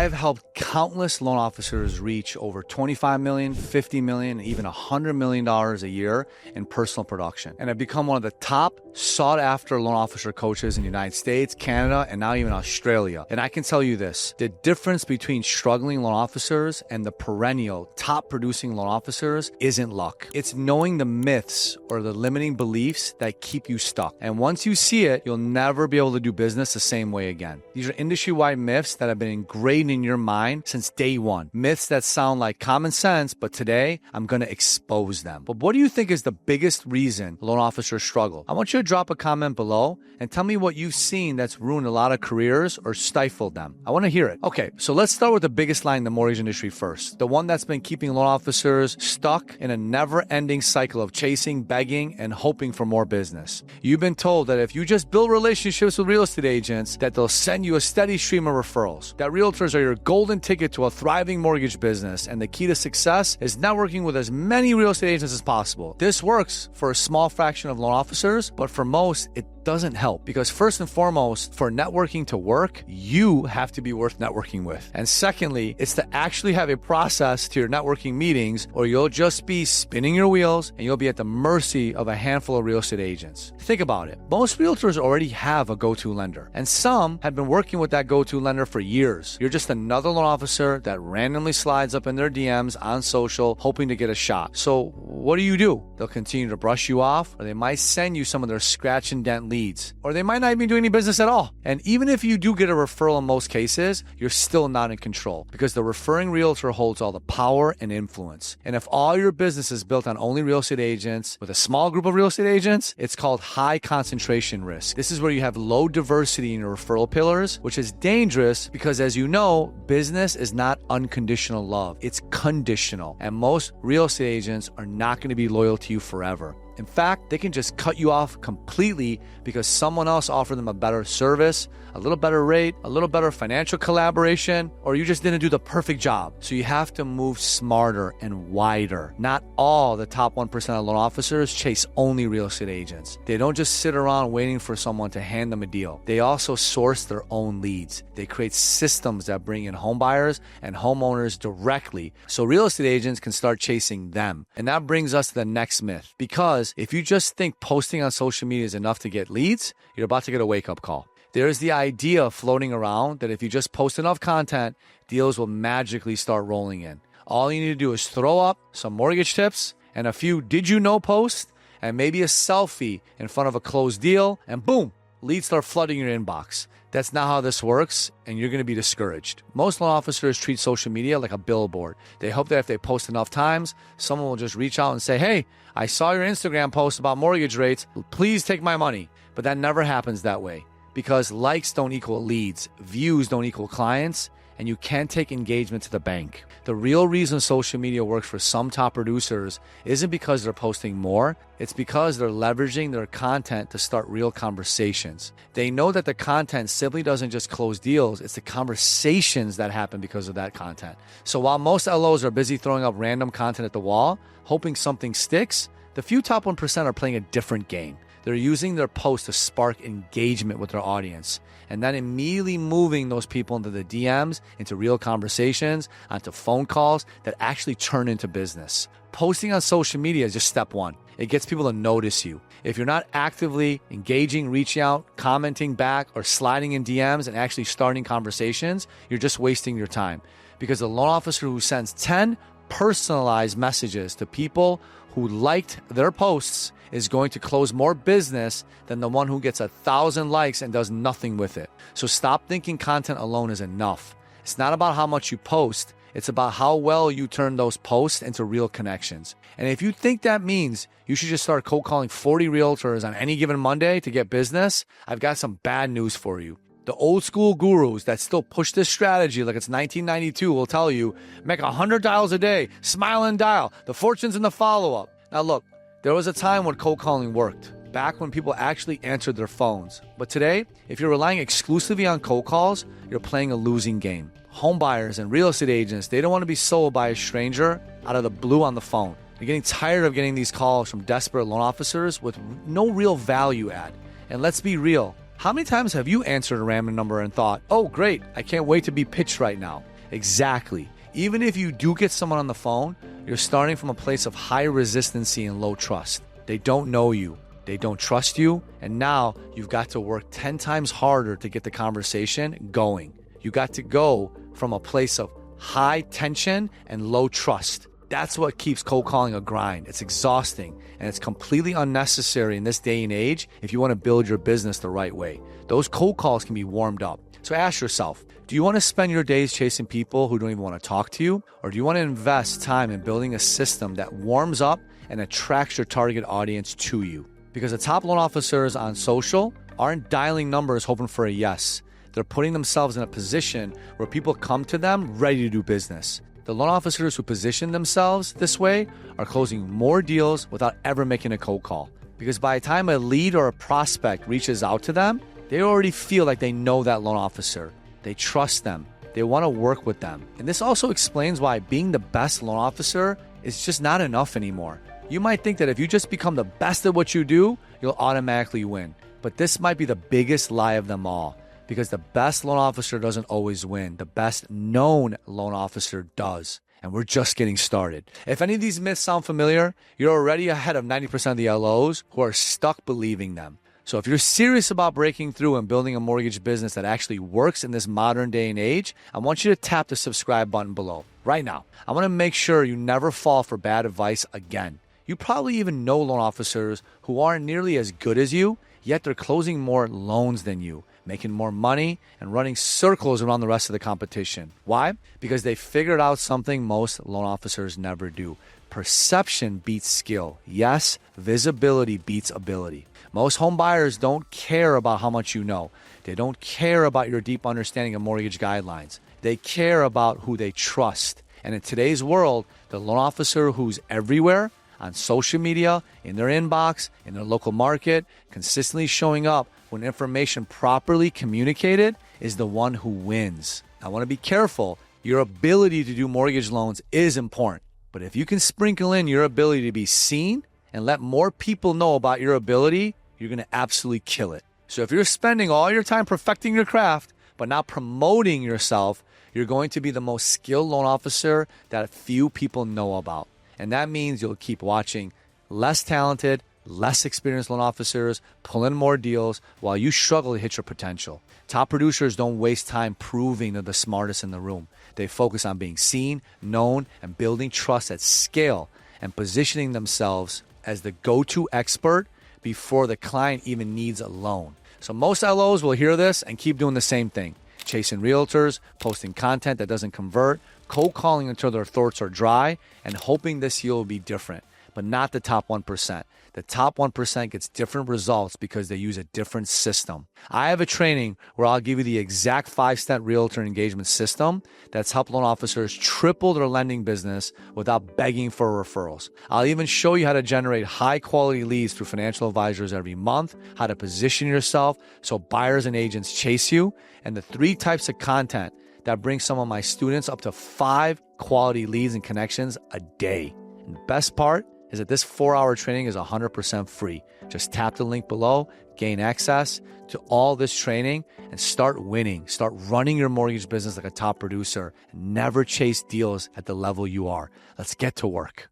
I've helped countless loan officers reach over $25 million, $50 million, and even $100 million a year in personal production. And I've become one of the top sought-after loan officer coaches in the United States, Canada, and now even Australia. And I can tell you this, the difference between struggling loan officers and the perennial top-producing loan officers isn't luck. It's knowing the myths or the limiting beliefs that keep you stuck. And once you see it, you'll never be able to do business the same way again. These are industry-wide myths that have been ingrained in your mind since day one. Myths that sound like common sense, but today I'm going to expose them. But what do you think is the biggest reason loan officers struggle? I want you to drop a comment below and tell me what you've seen that's ruined a lot of careers or stifled them. I want to hear it. Okay, so let's start with the biggest line in the mortgage industry first. The one that's been keeping loan officers stuck in a never-ending cycle of chasing, begging, and hoping for more business. You've been told that if you just build relationships with real estate agents, that they'll send you a steady stream of referrals. That realtors are your golden ticket to a thriving mortgage business, and the key to success is networking with as many real estate agents as possible. This works for a small fraction of loan officers, but for most, it doesn't help, because first and foremost, for networking to work, you have to be worth networking with. And secondly, it's to actually have a process to your networking meetings, or you'll just be spinning your wheels and you'll be at the mercy of a handful of real estate agents. Think about it. Most realtors already have a go-to lender, and some have been working with that go-to lender for years. You're just another loan officer that randomly slides up in their DMs on social, hoping to get a shot. So what do? They'll continue to brush you off, or they might send you some of their scratch and dent leads, or they might not even do any business at all. And even if you do get a referral in most cases, you're still not in control, because the referring realtor holds all the power and influence. And if all your business is built on only real estate agents with a small group of real estate agents, it's called high concentration risk. This is where you have low diversity in your referral pillars, which is dangerous because, as you know, business is not unconditional love. It's conditional. And most real estate agents are not going to be loyal to you forever. In fact, they can just cut you off completely because someone else offered them a better service, a little better rate, a little better financial collaboration, or you just didn't do the perfect job. So you have to move smarter and wider. Not all the top 1% of loan officers chase only real estate agents. They don't just sit around waiting for someone to hand them a deal. They also source their own leads. They create systems that bring in home buyers and homeowners directly, so real estate agents can start chasing them. And that brings us to the next myth, because if you just think posting on social media is enough to get leads, you're about to get a wake-up call. There's the idea floating around that if you just post enough content, deals will magically start rolling in. All you need to do is throw up some mortgage tips and a few did you know posts and maybe a selfie in front of a closed deal, and boom, leads start flooding your inbox. That's not how this works, and you're going to be discouraged. Most loan officers treat social media like a billboard. They hope that if they post enough times, someone will just reach out and say, hey, I saw your Instagram post about mortgage rates. Please take my money. But that never happens that way, because likes don't equal leads, views don't equal clients, and you can't take engagement to the bank. The real reason social media works for some top producers isn't because they're posting more. It's because they're leveraging their content to start real conversations. They know that the content simply doesn't just close deals. It's the conversations that happen because of that content. So while most LOs are busy throwing up random content at the wall, hoping something sticks, the few top 1% are playing a different game. They're using their posts to spark engagement with their audience, and then immediately moving those people into the DMs, into real conversations, onto phone calls that actually turn into business. Posting on social media is just step one. It gets people to notice you. If you're not actively engaging, reaching out, commenting back, or sliding in DMs and actually starting conversations, you're just wasting your time. Because the loan officer who sends 10 personalized messages to people who liked their posts is going to close more business than the one who gets 1,000 likes and does nothing with it. So stop thinking content alone is enough. It's not about how much you post. It's about how well you turn those posts into real connections. And if you think that means you should just start cold calling 40 realtors on any given Monday to get business, I've got some bad news for you. The old school gurus that still push this strategy like it's 1992 will tell you, make 100 dials a day, smile and dial, the fortune's in the follow-up. Now look, there was a time when cold calling worked, back when people actually answered their phones. But today, if you're relying exclusively on cold calls, you're playing a losing game. Home buyers and real estate agents, they don't want to be sold by a stranger out of the blue on the phone. They're getting tired of getting these calls from desperate loan officers with no real value add. And let's be real, how many times have you answered a random number and thought, oh great, I can't wait to be pitched right now? Exactly. Even if you do get someone on the phone, you're starting from a place of high resistancy and low trust. They don't know you. They don't trust you. And now you've got to work 10 times harder to get the conversation going. You got to go from a place of high tension and low trust. That's what keeps cold calling a grind. It's exhausting and it's completely unnecessary in this day and age if you want to build your business the right way. Those cold calls can be warmed up. So ask yourself, do you want to spend your days chasing people who don't even want to talk to you? Or do you want to invest time in building a system that warms up and attracts your target audience to you? Because the top loan officers on social aren't dialing numbers hoping for a yes. They're putting themselves in a position where people come to them ready to do business. The loan officers who position themselves this way are closing more deals without ever making a cold call. Because by the time a lead or a prospect reaches out to them, they already feel like they know that loan officer. They trust them. They want to work with them. And this also explains why being the best loan officer is just not enough anymore. You might think that if you just become the best at what you do, you'll automatically win. But this might be the biggest lie of them all. Because the best loan officer doesn't always win. The best known loan officer does. And we're just getting started. If any of these myths sound familiar, you're already ahead of 90% of the LOs who are stuck believing them. So if you're serious about breaking through and building a mortgage business that actually works in this modern day and age, I want you to tap the subscribe button below right now. I want to make sure you never fall for bad advice again. You probably even know loan officers who aren't nearly as good as you, yet they're closing more loans than you, making more money and running circles around the rest of the competition. Why? Because they figured out something most loan officers never do. Perception beats skill. Yes, visibility beats ability. Most home buyers don't care about how much you know. They don't care about your deep understanding of mortgage guidelines. They care about who they trust. And in today's world, the loan officer who's everywhere, on social media, in their inbox, in their local market, consistently showing up when information properly communicated is the one who wins. I want to be careful. Your ability to do mortgage loans is important. But if you can sprinkle in your ability to be seen and let more people know about your ability, you're going to absolutely kill it. So if you're spending all your time perfecting your craft, but not promoting yourself, you're going to be the most skilled loan officer that few people know about. And that means you'll keep watching less talented, less experienced loan officers pull in more deals while you struggle to hit your potential. Top producers don't waste time proving they're the smartest in the room. They focus on being seen, known, and building trust at scale and positioning themselves as the go-to expert before the client even needs a loan. So most LOs will hear this and keep doing the same thing. Chasing realtors, posting content that doesn't convert, cold calling until their throats are dry, and hoping this year will be different. But not the top 1%. The top 1% gets different results because they use a different system. I have a training where I'll give you the exact 5-step realtor engagement system that's helped loan officers triple their lending business without begging for referrals. I'll even show you how to generate high-quality leads through financial advisors every month, how to position yourself so buyers and agents chase you, and the 3 types of content that bring some of my students up to 5 quality leads and connections a day. And the best part is that this 4-hour training is 100% free. Just tap the link below, gain access to all this training, and start winning. Start running your mortgage business like a top producer. And never chase deals at the level you are. Let's get to work.